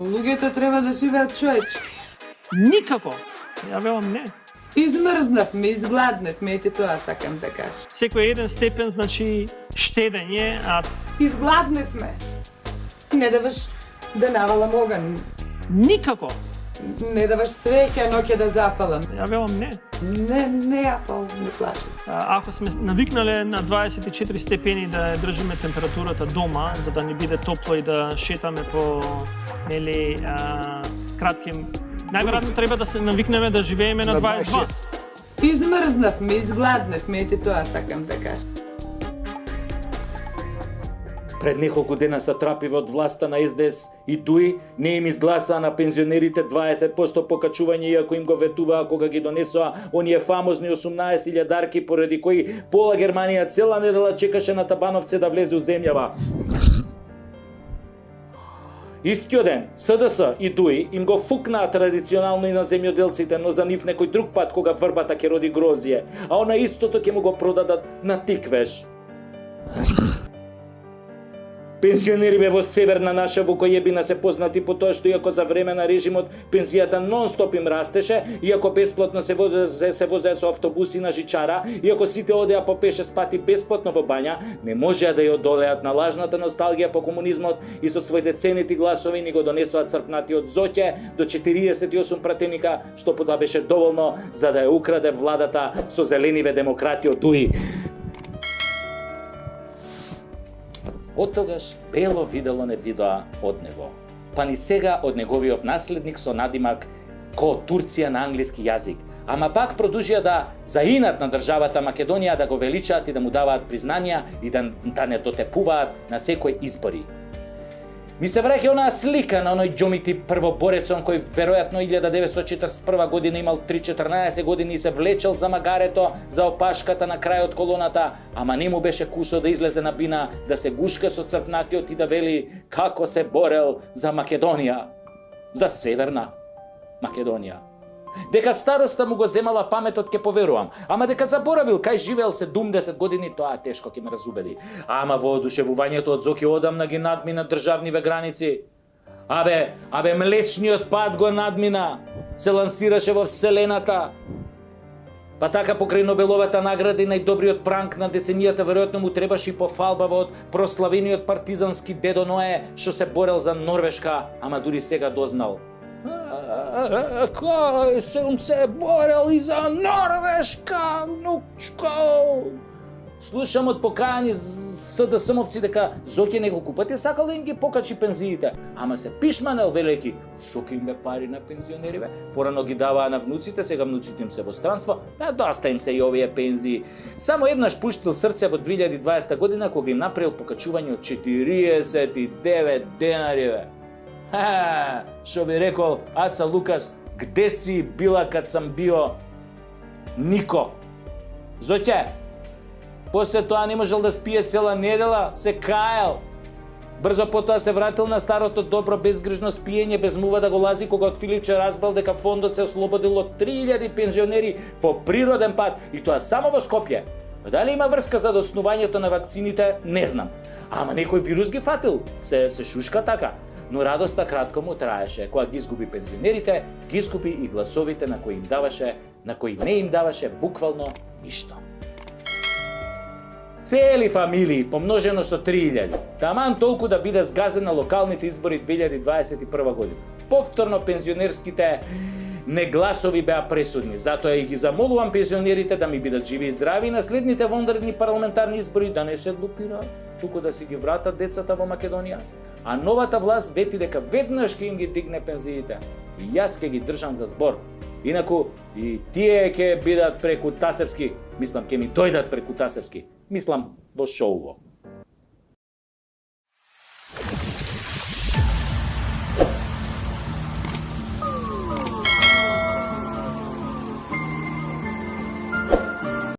Луѓето треба да живеат човечки. Никако. Ја велам не. Измрзнавме, изгладнавме, ете тоа сакам да кажам. Секој еден степен значи штедење, а Изгладнавме. Не даваш да навалам оган. никако. Не даваш свеќа, ноќе да запалам. Ја велам не. Не ја пал, не плаши се. Ако сме навикнале на 24 степени да ја држиме температурата дома, за да ни биде топло и да шетаме по кратки, најверојатно треба да се навикнеме да живееме на 22. Измрзнавме, изгладнавме, ете тоа сакам да кажам. Пред неколку дена сатрапиве од власта на СДС и ДУИ не им изгласаа на пензионерите 20% покачување, иако им го ветуваа кога ги донесоа оние фамозни 18.000 поради кои пола Германија цела недела чекаше на Табановце да влезе у земјава. Истиот ден, СДС и ДУИ им го фукнаа традиционално и на земјоделците, но за нив некој друг пат кога врбата ќе роди грозие, а она истото ќе му го продадат на тиквеж. Пензионериве во северна наша Вукојебина се познати по тоа што иако за време на режимот пензијата нон-стоп им растеше, иако бесплатно се возеа со автобуси на жичара, иако сите одеа по 5-6 пати бесплатно во бања, не можеа да ја одолеат на лажната носталгија по комунизмот и со своите ценити гласови ни го донесоа црпнатиот Зоќе до 48 пратеника, што потоа беше доволно за да ја украде владата со зелениве демократи од ДУИ. Оттогаш Бело видело не видоа од него. Па ни сега од неговиот наследник со надимак ко Турција на англиски јазик. Ама пак продолжија да заинат на државата Македонија, да го величаат и да му даваат признанија и да не дотепуваат на секој избори. Ми се враќа онаа слика на оној џомити првоборецон кој веројатно 1941 година имал 3-14 години и се влечел за магарето, за опашката на крајот колоната, ама не му беше кусо да излезе на бина, да се гушка со црпнатиот и да вели како се борел за Македонија, за Северна Македонија. Дека староста му го земала паметот ќе поверувам, ама дека заборавил кај живеел 70 години, тоа тешко ќе ме разубеди. Ама воодушевувањето од Зоки одамна ги надмина државниве граници. Абе млечниот пат го надмина, се лансираше во вселената. Па така покрај Нобеловата награда и најдобриот пранк на деценијата веројатно му требаше и пофалбава од прославениот партизански дедо Ное што се борел за Норвешка, ама дури сега дознал. Кај сум се борел и за Норвешка, внучко. Слушам од покајани СДС-мовци дека Зоќе неколку пати сакал да им ги покачи пензиите, ама се пишманел велеки, што ќе им бе пари на пензионериве, порано ги даваа на внуците, сега внуците им се во странство, доста им се и овие пензии. Само еднаш пуштил срце во 2020 година кога им направил покачување од 49 денариве. Што би рекол Аца Лукас, где си била кад сам био Нико? Зоќе, после тоа не можел да спие цела недела, се кајал. Брзо потоа се вратил на старото добро безгрижно спиење, без мува да го лази, кога од Филипче разбрал дека фондот се ослободил од 3000 пензионери по природен пат, и тоа само во Скопје. Дали има врска за доснувањето на вакцините, не знам. Ама некој вирус ги фатил, се шушка така. Но радоста кратко му траеше. Кога ги изгуби пензионерите, ги изгуби и гласовите на кои не им даваше буквално ништо. Цели фамилии, помножено со 3000, таман толку да биде згазен на локалните избори 2021 година. Повторно пензионерските негласови беа пресудни, затоа и ги замолувам пензионерите да ми бидат живи и здрави и на следните вонредни парламентарни избори да не се глупираат, туку да си ги вратат децата во Македонија. А новата власт вети дека веднаш ќе им ги дигне пензиите. И јас ќе ги држам за збор. Инаку и тие ќе бидат преку Тасевски, мислам ќе ми дојдат преку Тасевски, мислам во шоуво.